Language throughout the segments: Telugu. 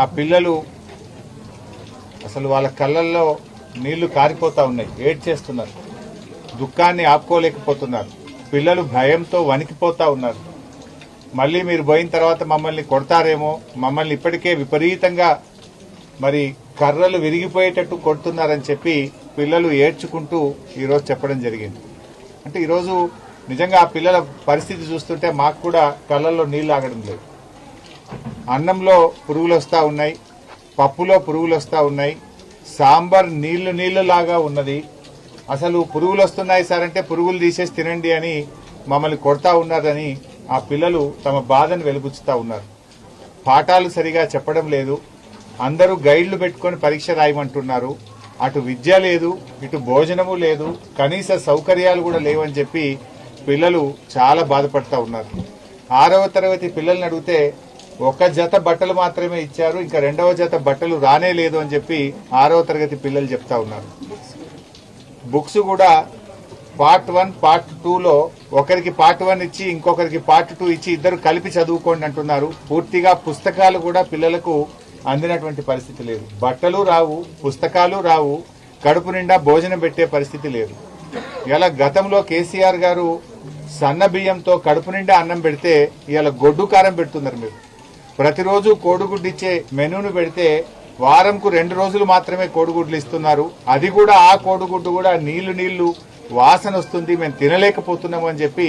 ఆ పిల్లలు అసలు వాళ్ళ కళ్ళల్లో నీళ్లు కారిపోతా ఉన్నాయి, ఏడ్చేస్తున్నారు, దుఃఖాన్ని ఆపుకోలేకపోతున్నారు. పిల్లలు భయంతో వణికిపోతా ఉన్నారు. మళ్ళీ మీరు పోయిన తర్వాత మమ్మల్ని కొడతారేమో, మమ్మల్ని ఇప్పటికే విపరీతంగా మరి కర్రలు విరిగిపోయేటట్టు కొడుతున్నారని చెప్పి పిల్లలు ఏడ్చుకుంటూ ఈరోజు చెప్పడం జరిగింది. అంటే ఈరోజు నిజంగా ఆ పిల్లల పరిస్థితి చూస్తుంటే మాకు కూడా కళ్ళల్లో నీళ్లు ఆగడం లేదు. అన్నంలో పురుగులు వస్తూ ఉన్నాయి, పప్పులో పురుగులు వస్తూ ఉన్నాయి, సాంబార్ నీళ్లు లాగా ఉన్నది. అసలు పురుగులు వస్తున్నాయి సార్ అంటే పురుగులు తీసేసి తినండి అని మమ్మల్ని కొడతా ఉన్నారని ఆ పిల్లలు తమ బాధను వెలుబుచ్చుతా ఉన్నారు. పాఠాలు సరిగా చెప్పడం లేదు, అందరూ గైడ్లు పెట్టుకొని పరీక్ష రాయమంటున్నారు. అటు విద్య లేదు, ఇటు భోజనము లేదు, కనీస సౌకర్యాలు కూడా లేవని చెప్పి పిల్లలు చాలా బాధపడతా ఉన్నారు. 6వ తరగతి పిల్లల్ని అడిగితే ఒక జత బట్టలు మాత్రమే ఇచ్చారు, ఇంకా 2వ జత బట్టలు రానే లేదు అని చెప్పి 6వ తరగతి పిల్లలు చెప్తా ఉన్నారు. బుక్స్ కూడా పార్ట్ 1 పార్ట్ 2లో ఒకరికి పార్ట్ 1 ఇచ్చి ఇంకొకరికి పార్ట్ 2 ఇచ్చి ఇద్దరు కలిపి చదువుకోండి అంటున్నారు. పూర్తిగా పుస్తకాలు కూడా పిల్లలకు అందినటువంటి పరిస్థితి లేదు. బట్టలు రావు, పుస్తకాలు రావు, కడుపు నిండా భోజనం పెట్టే పరిస్థితి లేదు. ఇలా గతంలో కేసీఆర్ గారు సన్న బియ్యంతో కడుపు నిండా అన్నం పెడితే ఇలా గొడ్డు కారం పెడుతున్నారు. మీరు ప్రతిరోజు కోడిగుడ్డు ఇచ్చే మెనూను పెడితే వారంకు 2 రోజులు మాత్రమే కోడిగుడ్లు ఇస్తున్నారు. అది కూడా ఆ కోడిగుడ్డు కూడా నీళ్లు వాసన వస్తుంది, మేము తినలేకపోతున్నాము అని చెప్పి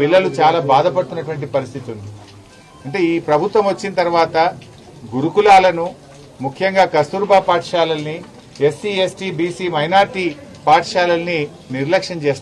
పిల్లలు చాలా బాధపడుతున్నటువంటి పరిస్థితి ఉంది. అంటే ఈ ప్రభుత్వం వచ్చిన తర్వాత గురుకులాలను, ముఖ్యంగా కస్తూర్బా పాఠశాలల్ని, ఎస్సీ ఎస్టీ బీసీ మైనార్టీ పాఠశాలల్ని నిర్లక్ష్యం చేస్తారు.